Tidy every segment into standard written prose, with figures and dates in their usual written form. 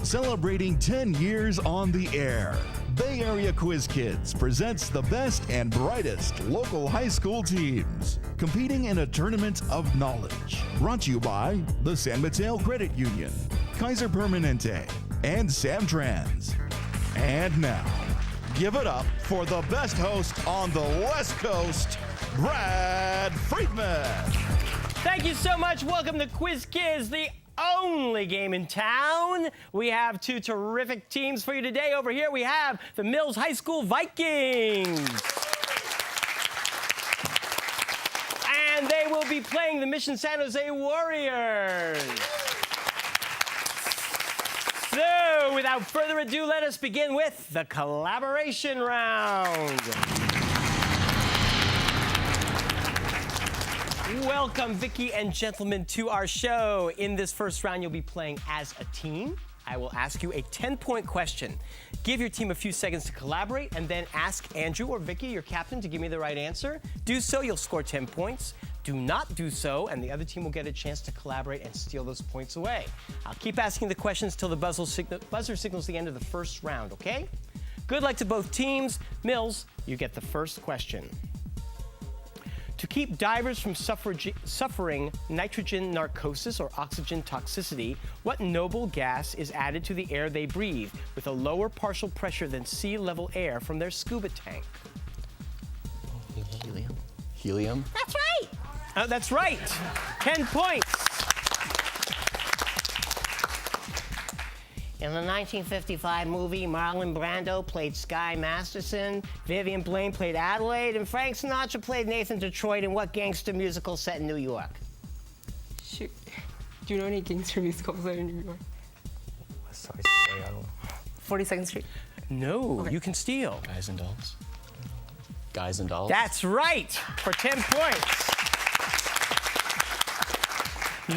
Celebrating 10 years on the air, Bay Area Quiz Kids presents the best and brightest local high school teams competing in a tournament of knowledge. Brought to you by the San Mateo Credit Union, Kaiser Permanente, and Samtrans. And now, give it up for the best host on the West Coast, Brad Friedman. Thank you so much. Welcome to Quiz Kids, the only game in town. We have two terrific teams for you today. Over here we have the Mills High School Vikings. And they will be playing the Mission San Jose Warriors. So, without further ado, let us begin with the collaboration round. Welcome, Vicky and gentlemen, to our show. In this first round, you'll be playing as a team. I will ask you a 10-point question. Give your team a few seconds to collaborate, and then ask Andrew or Vicky, your captain, to give me the right answer. Do so, you'll score 10 points. Do not do so, and the other team will get a chance to collaborate and steal those points away. I'll keep asking the questions till the buzzer signals the end of the first round, okay? Good luck to both teams. Mills, you get the first question. To keep divers from suffering nitrogen narcosis or oxygen toxicity, what noble gas is added to the air they breathe with a lower partial pressure than sea level air from their scuba tank? Helium. Helium? That's right! That's right. 10 points. In the 1955 movie, Marlon Brando played Sky Masterson, Vivian Blaine played Adelaide, and Frank Sinatra played Nathan Detroit in what gangster musical set in New York? Shoot. Do you know any gangster musicals that are in New York? Sorry, I don't know. 42nd Street. No, Okay. you can steal. Guys and Dolls. Guys and Dolls? That's right, for 10 points.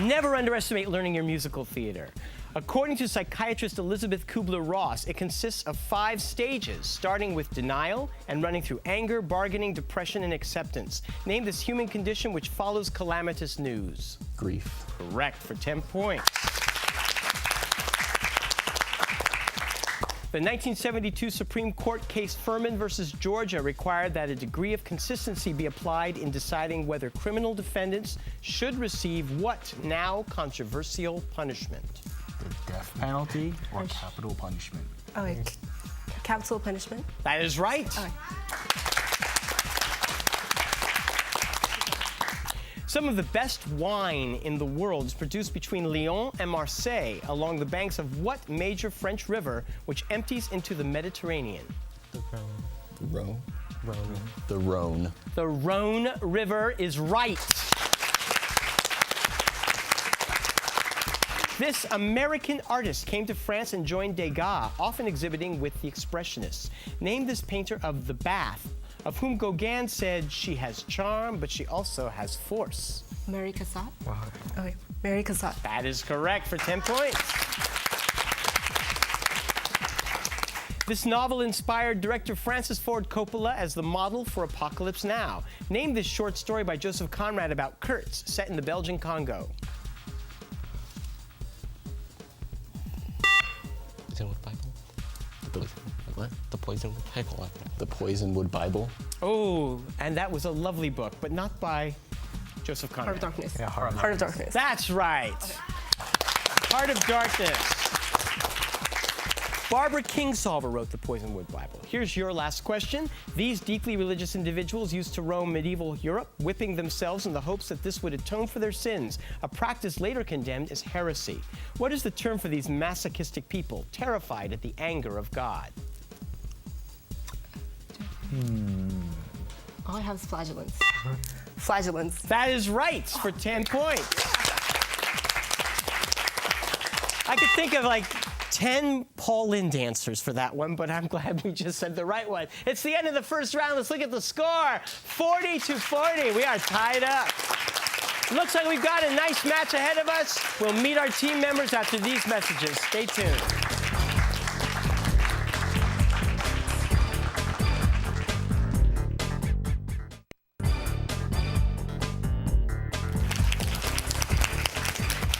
Never underestimate learning your musical theater. According to psychiatrist Elizabeth Kubler-Ross, it consists of 5 stages, starting with denial and running through anger, bargaining, depression, and acceptance. Name this human condition which follows calamitous news. Grief. Correct, for 10 points. The 1972 Supreme Court case Furman versus Georgia required that a degree of consistency be applied in deciding whether criminal defendants should receive what now controversial punishment? The death penalty or capital punishment? Oh, wait. Capital punishment? That is right. Okay. Some of the best wine in the world is produced between Lyon and Marseille along the banks of what major French river which empties into the Mediterranean? The Rhone. The Rhone. The Rhone River is right. This American artist came to France and joined Degas, often exhibiting with the Expressionists. Name this painter of the Bath, of whom Gauguin said she has charm, but she also has force. Mary Cassatt? Wow. Okay. Mary Cassatt. That is correct for 10 points. This novel inspired director Francis Ford Coppola as the model for Apocalypse Now. Name this short story by Joseph Conrad about Kurtz, set in the Belgian Congo. Poisonwood Bible? What? The Poisonwood Bible. The Poisonwood Bible? Oh, and that was a lovely book, but not by Joseph Conrad. Heart of Darkness. Yeah, Heart of Heart of Darkness. That's right. Okay. Heart of Darkness. Barbara Kingsolver wrote the Poisonwood Bible. Here's your last question. These deeply religious individuals used to roam medieval Europe, whipping themselves in the hopes that this would atone for their sins, a practice later condemned as heresy. What is the term for these masochistic people, terrified at the anger of God? All I have is flagellants. Flagellants. That is right, for 10 points. I could think of like 10 Paul Lynde answers for that one, but I'm glad we just said the right one. It's the end of the first round. Let's look at the score. 40-40. We are tied up. Looks like we've got a nice match ahead of us. We'll meet our team members after these messages. Stay tuned.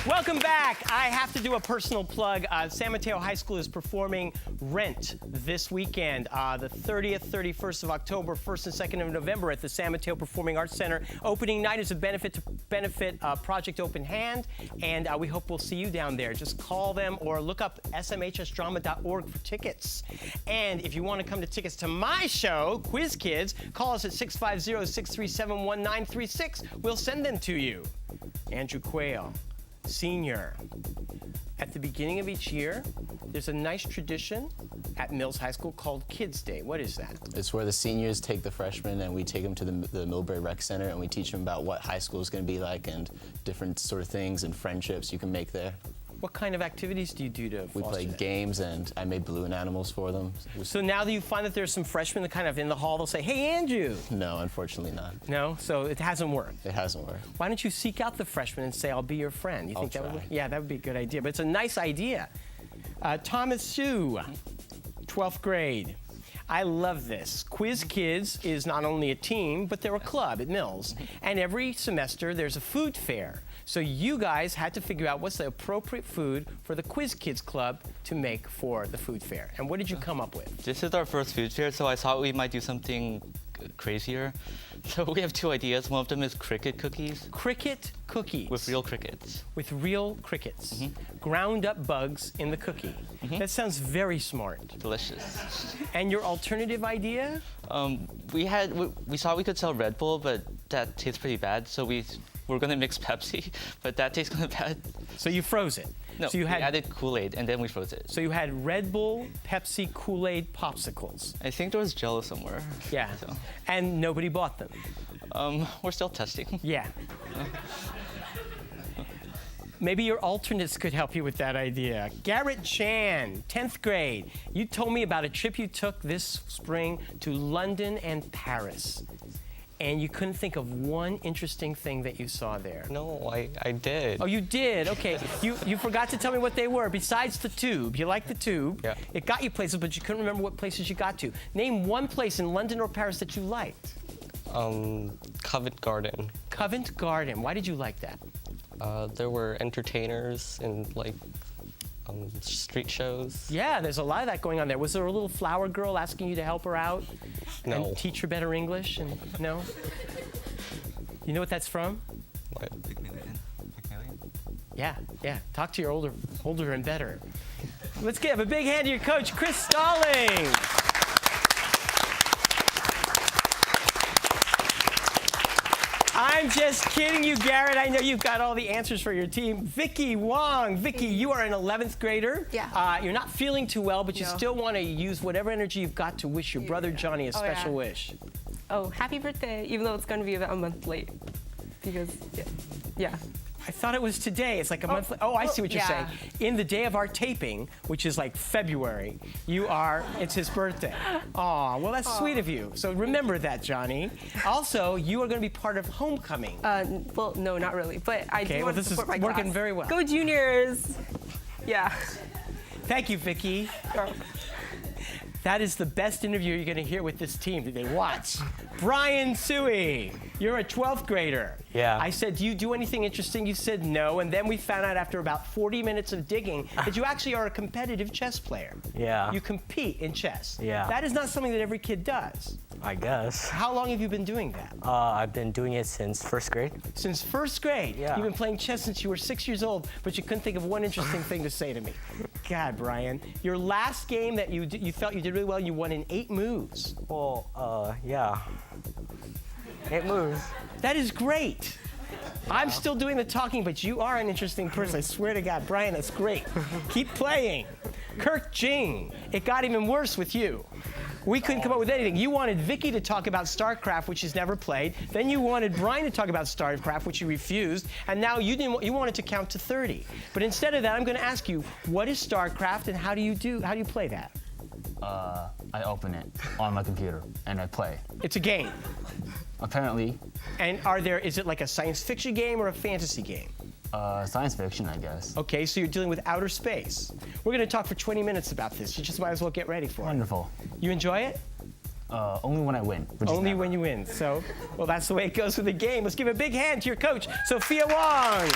Welcome back. back. I have to do a personal plug. San Mateo High School is performing Rent this weekend, the 30th, 31st of October, 1st and 2nd of November at the San Mateo Performing Arts Center. Opening night is a benefit Project Open Hand, and we hope we'll see you down there. Just call them or look up smhsdrama.org for tickets. And if you want to come to tickets to my show, Quiz Kids, call us at 650-637-1936. We'll send them to you. Andrew Quayle, Senior. At the beginning of each year, there's a nice tradition at Mills High School called Kids Day. What is that? It's where the seniors take the freshmen and we take them to the Millbrae Rec Center and we teach them about what high school is going to be like and different sort of things and friendships you can make there. What kind of activities do you do to We foster play that? games, and I made balloon animals for them. So now that you find that there's some freshmen that kind of in the hall, they'll say, hey, Andrew. No, unfortunately not. No? So it hasn't worked. It hasn't worked. Why don't you seek out the freshmen and say, I'll be your friend? You think that would try. work? Yeah, that would be a good idea. But it's a nice idea. Thomas Sue, 12th grade. I love this. Quiz Kids is not only a team, but they're a club at Mills. And every semester there's a food fair. So you guys had to figure out what's the appropriate food for the Quiz Kids Club to make for the food fair. And what did you come up with? This is our first food fair, so I thought we might do something crazier. So we have two ideas. One of them is cricket cookies. Cricket cookies. With real crickets. With real crickets. Ground up bugs in the cookie. That sounds very smart. Delicious. And your alternative idea? We thought we could sell Red Bull, but that tastes pretty bad, so we're gonna mix Pepsi, but that tastes kind of bad. So you froze it. No, so you we had added Kool-Aid and then we froze it. So you had Red Bull, Pepsi, Kool-Aid, popsicles. I think there was Jell-O somewhere. Yeah. So, And nobody bought them. we're still testing. Yeah. Maybe your alternates could help you with that idea. Garrett Chan, 10th grade. You told me about a trip you took this spring to London and Paris. And you couldn't think of one interesting thing that you saw there. No, I did. Oh, you did? Okay. You forgot to tell me what they were. Besides the tube, you liked the tube. Yeah. It got you places, but you couldn't remember what places you got to. Name one place in London or Paris that you liked. Covent Garden. Covent Garden. Why did you like that? There were entertainers and street shows. Yeah, there's a lot of that going on there. Was there a little flower girl asking you to help her out? No. And teach her better English? And no? You know what that's from? What? Pygmalion. Yeah. Talk to your older and better. Let's give a big hand to your coach, Chris Stalling. I'm just kidding you, Garrett. I know you've got all the answers for your team. Vicky Wong. Vicky, you are an 11th grader. Yeah. You're not feeling too well, but you No. still want to use whatever energy you've got to wish your brother Johnny a special yeah. wish. Oh, happy birthday, even though it's going to be about a month late. Because, yeah. I thought it was today. It's like a month. Oh, I see what you're yeah. saying. In the day of our taping, which is like February, it's his birthday. Aw, well, that's sweet of you. So remember that, Johnny. Also, you are going to be part of homecoming. Well, no, not really. But I Okay, do well, want to this is support my working class. very well. Go Juniors! Yeah. Thank you, Vicky. That is the best interview you're going to hear with this team that they watch. Brian Suey, you're a 12th grader. Yeah. I said, do you do anything interesting? You said no, and then we found out after about 40 minutes of digging that you actually are a competitive chess player. Yeah. You compete in chess. Yeah. That is not something that every kid does. I guess. How long have you been doing that? I've been doing it since first grade. Since first grade. Yeah. You've been playing chess since you were 6 years old, but you couldn't think of one interesting thing to say to me. God, Brian. Your last game that you felt you did really well, you won in 8 moves. Well, yeah. 8 moves. That is great. I'm still doing the talking, but you are an interesting person. I swear to God, Brian, that's great. Keep playing. Kirk Jing, it got even worse with you. We couldn't come up with anything. You wanted Vicky to talk about StarCraft, which she's never played. Then you wanted Brian to talk about StarCraft, which you refused. And now you wanted to count to 30. But instead of that, I'm going to ask you, what is StarCraft and how do you play that? I open it on my computer and I play. It's a game. Apparently, And is it like a science fiction game or a fantasy game? science fiction, I guess. Okay, so you're dealing with outer space. We're going to talk for 20 minutes about this. You just might as well get ready for it. Wonderful. You enjoy it? Only when I win. which is Only never. when you win. So, well, that's the way it goes with the game. Let's give a big hand to your coach, Sophia Wong.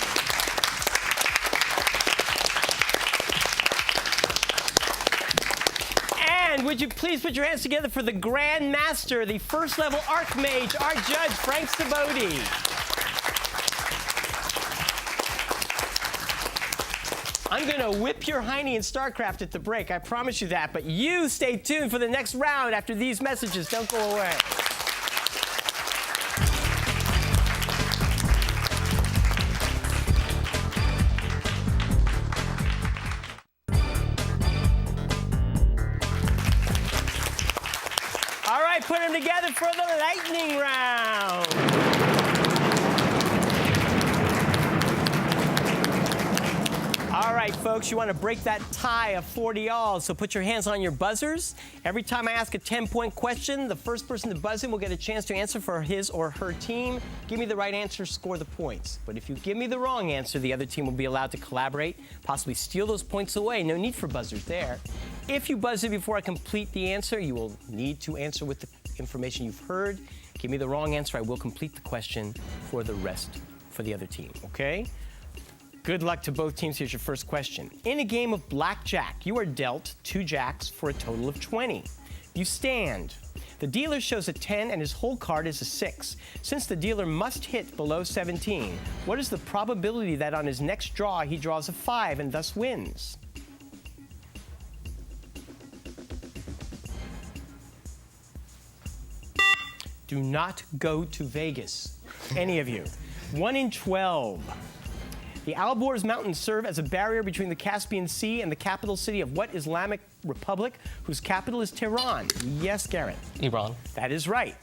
would you please put your hands together for the Grand Master, the first level Archmage, our judge, Frank Saboti. I'm gonna whip your hiney in StarCraft at the break, I promise you that, but you stay tuned for the next round after these messages. Don't go away. All right, put them together for the lightning round. All right, folks, you want to break that tie of 40-all, so put your hands on your buzzers. Every time I ask a 10-point question, the first person to buzz in will get a chance to answer for his or her team. Give me the right answer, score the points. But if you give me the wrong answer, the other team will be allowed to collaborate, possibly steal those points away. No need for buzzers there. If you buzz in before I complete the answer, you will need to answer with the information you've heard. Give me the wrong answer, I will complete the question for the rest, for the other team, okay? Good luck to both teams. Here's your first question. In a game of blackjack, you are dealt 2 jacks for a total of 20. You stand. The dealer shows a 10 and his whole card is a 6. Since the dealer must hit below 17, what is the probability that on his next draw he draws a 5 and thus wins? Do not go to Vegas, any of you. 1 in 12. The Alborz Mountains serve as a barrier between the Caspian Sea and the capital city of what Islamic republic whose capital is Tehran? Yes, Garrett. Iran. That is right.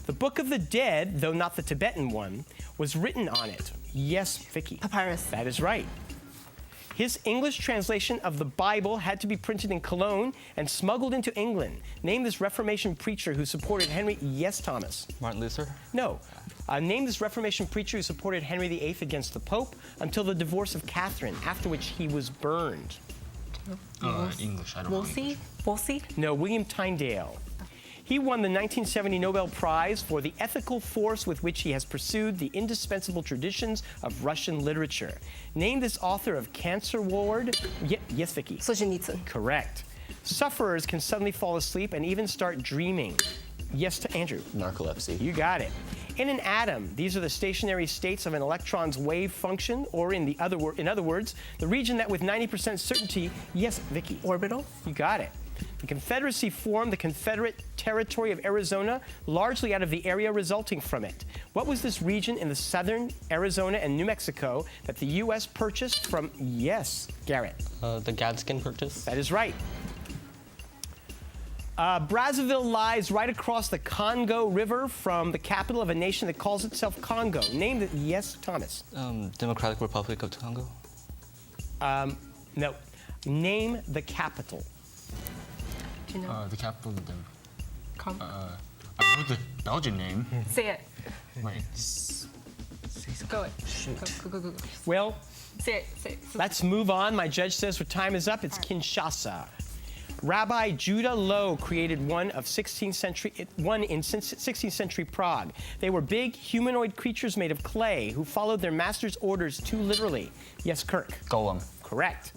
The Book of the Dead, though not the Tibetan one, was written on it. Yes, Vicky. Papyrus. That is right. His English translation of the Bible had to be printed in Cologne and smuggled into England. Name this Reformation preacher who supported Henry. Yes, Thomas. Martin Luther? No. Name this Reformation preacher who supported Henry VIII against the Pope until the divorce of Catherine, after which he was burned. English, I don't know. Wolsey? Wolsey? No, William Tyndale. He won the 1970 Nobel Prize for the ethical force with which he has pursued the indispensable traditions of Russian literature. Name this author of Cancer Ward. Yes, Vicky. Solzhenitsyn. Correct. Sufferers can suddenly fall asleep and even start dreaming. Yes, to Andrew. Narcolepsy. You got it. In an atom, these are the stationary states of an electron's wave function, or in other words, the region that with 90% certainty. Yes, Vicky. Orbital. You got it. The Confederacy formed the Confederate Territory of Arizona largely out of the area resulting from it. What was this region in the southern Arizona and New Mexico that the U.S. purchased from? Yes, Garrett. The Gadsden Purchase. That is right. Brazzaville lies right across the Congo River from the capital of a nation that calls itself Congo. Name the. Yes, Thomas. Democratic Republic of Congo? No. Name the capital. Do you know? The capital of the. Come. I know the Belgian name. Say it. Wait. Go it. Go. Well, Say it. let's move on. My judge says our time is up. It's Kinshasa. Rabbi Judah Loew created one in 16th century Prague. They were big humanoid creatures made of clay who followed their master's orders too literally. Yes, Kirk. Golem. Correct.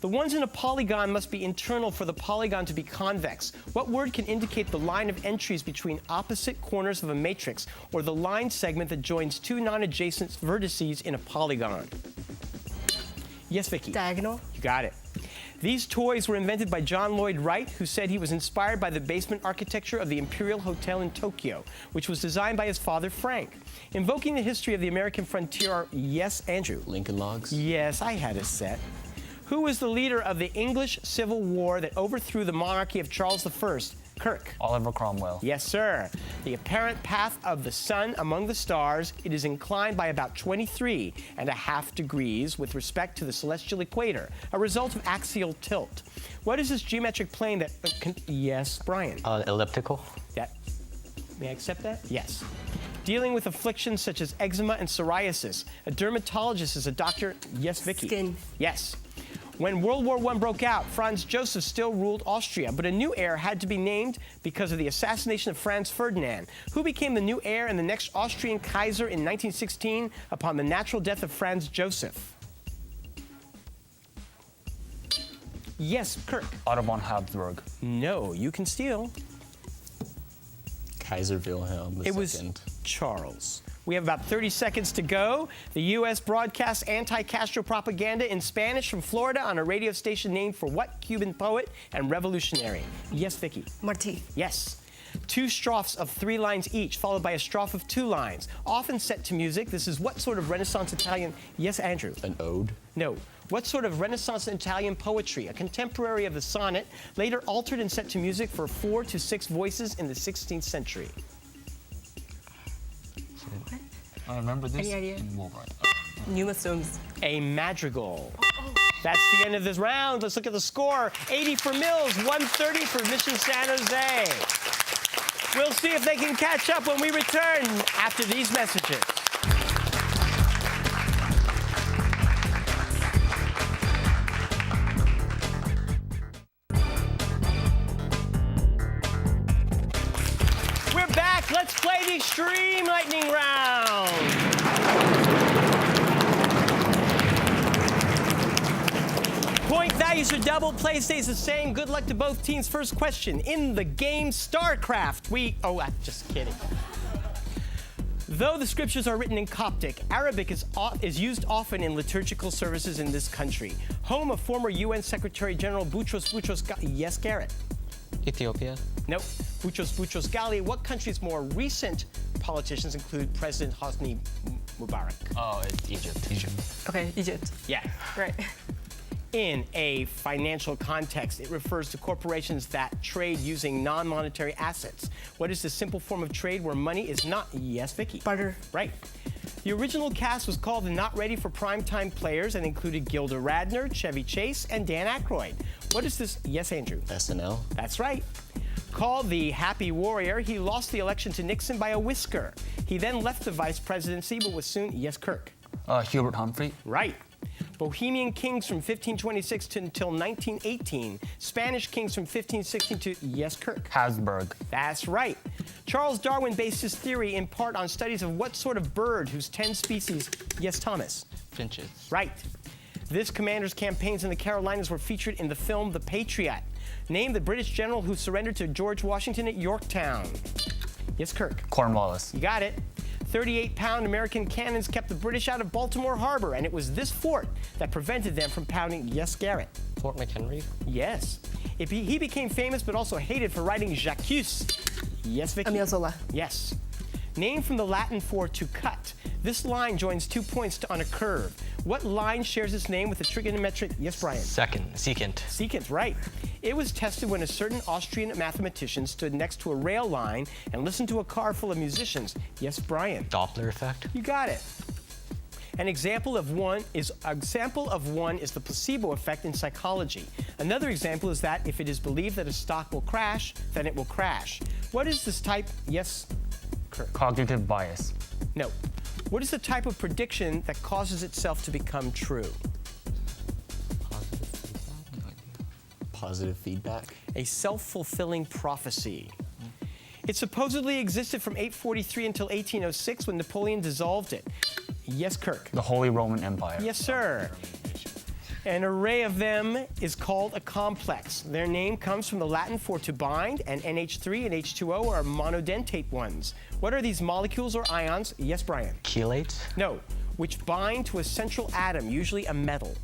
The ones in a polygon must be internal for the polygon to be convex. What word can indicate the line of entries between opposite corners of a matrix, or the line segment that joins 2 non-adjacent vertices in a polygon? Yes, Vicky. Diagonal. You got it. These toys were invented by John Lloyd Wright, who said he was inspired by the basement architecture of the Imperial Hotel in Tokyo, which was designed by his father, Frank. Invoking the history of the American frontier are, yes, Andrew. Lincoln Logs. Yes, I had a set. Who was the leader of the English Civil War that overthrew the monarchy of Charles I? Kirk. Oliver Cromwell. Yes, sir. The apparent path of the sun among the stars, it is inclined by about 23.5 degrees with respect to the celestial equator, a result of axial tilt. What is this geometric plane that yes, Brian. Elliptical. May I accept that? Yes. Dealing with afflictions such as eczema and psoriasis. A dermatologist is a doctor. Yes, Vicky. Skin. Yes. When World War I broke out, Franz Joseph still ruled Austria, but a new heir had to be named because of the assassination of Franz Ferdinand, who became the new heir and the next Austrian Kaiser in 1916 upon the natural death of Franz Joseph. Yes, Kirk. Otto von Habsburg. No, you can steal. Kaiser Wilhelm II. It was Charles. We have about 30 seconds to go. The U.S. broadcasts anti-Castro propaganda in Spanish from Florida on a radio station named for what Cuban poet and revolutionary? Yes, Vicky. Marti. Yes. 2 strophes of 3 lines each, followed by a strophe of 2 lines, often set to music. This is what sort of Renaissance Italian? Yes, Andrew. An ode. No. What sort of Renaissance Italian poetry? A contemporary of the sonnet, later altered and set to music for 4 to 6 voices in the 16th century. I remember this Any idea? in Wolverine. Numa Stones. A madrigal. That's the end of this round. Let's look at the score. 80 for Mills, 130 for Mission San Jose. We'll see if they can catch up when we return after these messages. We're back. Let's play the Extreme Lightning Round. Point values are double. Play stays the same. Good luck to both teams. First question. In the game StarCraft, I'm just kidding. Though the scriptures are written in Coptic, Arabic is used often in liturgical services in this country. Home of former UN Secretary General Boutros yes, Garrett. Ethiopia. Nope. Boutros Ghali. What country's more recent politicians include President Hosni Mubarak? Oh, it's Egypt. Okay, Egypt. Yeah. Right. In a financial context, it refers to corporations that trade using non-monetary assets. What is the simple form of trade where money is not? Yes, Vicky. Barter. Right. The original cast was called the Not Ready for Primetime Players and included Gilda Radner, Chevy Chase, and Dan Aykroyd. What is this? Yes, Andrew. SNL. That's right. Called the Happy Warrior, he lost the election to Nixon by a whisker. He then left the vice presidency, but was soon, yes, Kirk. Hubert Humphrey. Right. Bohemian kings from 1526 until 1918. Spanish kings from 1516 to, yes, Kirk. Habsburg. That's right. Charles Darwin based his theory in part on studies of what sort of bird whose 10 species, yes, Thomas. Finches. Right. This commander's campaigns in the Carolinas were featured in the film The Patriot. Name the British general who surrendered to George Washington at Yorktown. Yes, Kirk. Cornwallis. You got it. 38-pound American cannons kept the British out of Baltimore Harbor, and it was this fort that prevented them from pounding, yes, Garrett. Fort McHenry. Yes. He became famous but also hated for writing J'accuse. Yes, Vicky. Emile Zola. Yes. Named from the Latin for to cut. This line joins 2 points on a curve. What line shares its name with the trigonometric? Yes, Brian. Secant. Secant, right. It was tested when a certain Austrian mathematician stood next to a rail line and listened to a car full of musicians. Yes, Brian. Doppler effect. You got it. An example of one is the placebo effect in psychology. Another example is that if it is believed that a stock will crash, then it will crash. What is this type? Yes, Kirk. Cognitive bias. No. What is the type of prediction that causes itself to become true? Positive feedback. A self-fulfilling prophecy. It supposedly existed from 843 until 1806 when Napoleon dissolved it. Yes, Kirk. The Holy Roman Empire. Yes, sir. An array of them is called a complex. Their name comes from the Latin for to bind, and NH3 and H2O are monodentate ones. What are these molecules or ions? Yes, Brian. Chelates. No, which bind to a central atom, usually a metal.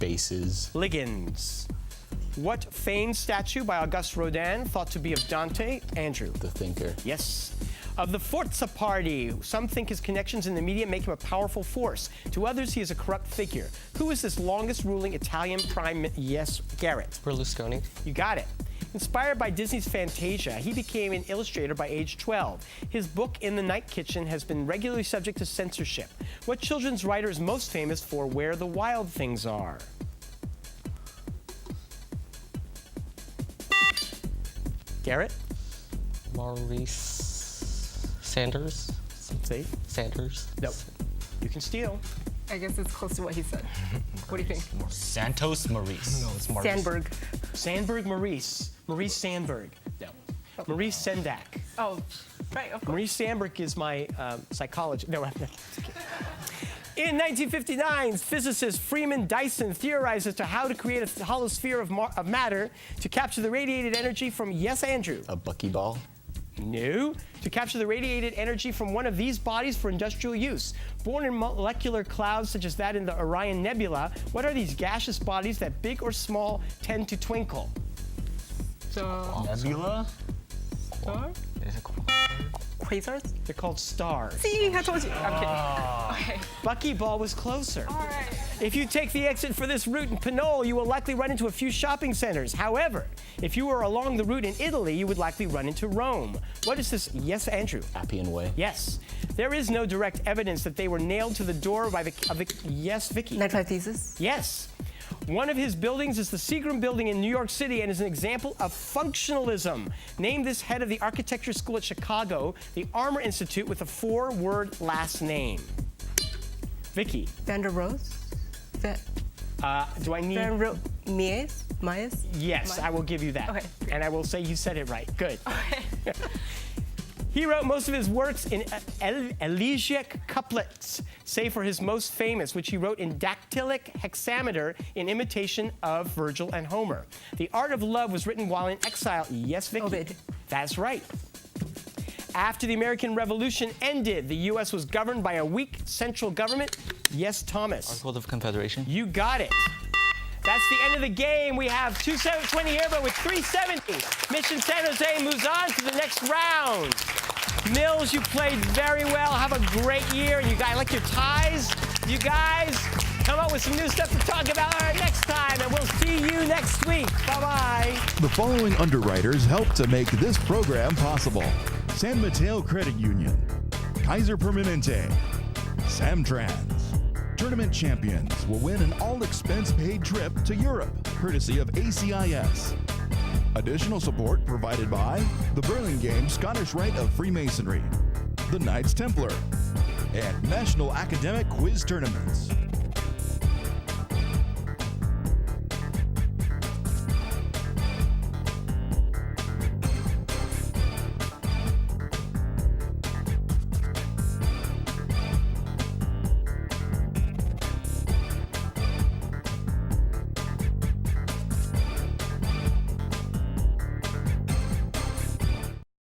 Bases. Ligands. What famed statue by Auguste Rodin thought to be of Dante? Andrew. The thinker. Yes. Of the Forza Party, some think his connections in the media make him a powerful force. To others, he is a corrupt figure. Who is this longest ruling Italian prime minister? Yes, Garrett. Berlusconi. You got it. Inspired by Disney's Fantasia, he became an illustrator by age 12. His book, In the Night Kitchen, has been regularly subject to censorship. What children's writer is most famous for Where the Wild Things Are? Garrett? Maurice Sanders. See? Sanders. No. You can steal. I guess it's close to what he said. What do you think? Santos Maurice. No, it's Maurice. Sandberg. Sandberg Maurice. Maurice Sandberg. No. Maurice Sendak. Oh, right, of course. Maurice Sandberg is my psychologist. No, I'm not. In 1959, physicist Freeman Dyson theorized as to how to create a hollow sphere of matter to capture the radiated energy from, yes, Andrew? A buckyball. No. To capture the radiated energy from one of these bodies for industrial use. Born in molecular clouds such as that in the Orion Nebula, what are these gaseous bodies that, big or small, tend to twinkle? Nebula? Star? Is it cool? Quasars? They're called stars. See, I told you. I'm kidding. Okay. Buckyball was closer. All right. If you take the exit for this route in Pinole, you will likely run into a few shopping centers. However, if you were along the route in Italy, you would likely run into Rome. What is this? Yes, Andrew? Appian Way. Yes. There is no direct evidence that they were nailed to the door by yes, Vicky? 95 Thesis? Yes. One of his buildings is the Seagram Building in New York City and is an example of functionalism. Name this head of the architecture school at Chicago, the Armour Institute, with a 4-word last name. Vicky. Van der Rohe? Do I need... Myers? Yes, I will give you that. Okay, great. And I will say you said it right. Good. Okay. He wrote most of his works in elegiac couplets, save for his most famous, which he wrote in dactylic hexameter in imitation of Virgil and Homer. The Art of Love was written while in exile. Yes, Vicky? Ovid. That's right. After the American Revolution ended, the U.S. was governed by a weak central government. Yes, Thomas? Articles of Confederation. You got it. That's the end of the game. We have 220 here, but with 370. Mission San Jose moves on to the next round. Mills, you played very well. Have a great year. You guys like your ties? You guys come up with some new stuff to talk about next time, and we'll see you next week. Bye-bye. The following underwriters helped to make this program possible: San Mateo Credit Union, Kaiser Permanente, Samtrans. Tournament champions will win an all-expense-paid trip to Europe, courtesy of ACIS. Additional support provided by the Burlingame Scottish Rite of Freemasonry, the Knights Templar, and National Academic Quiz Tournaments.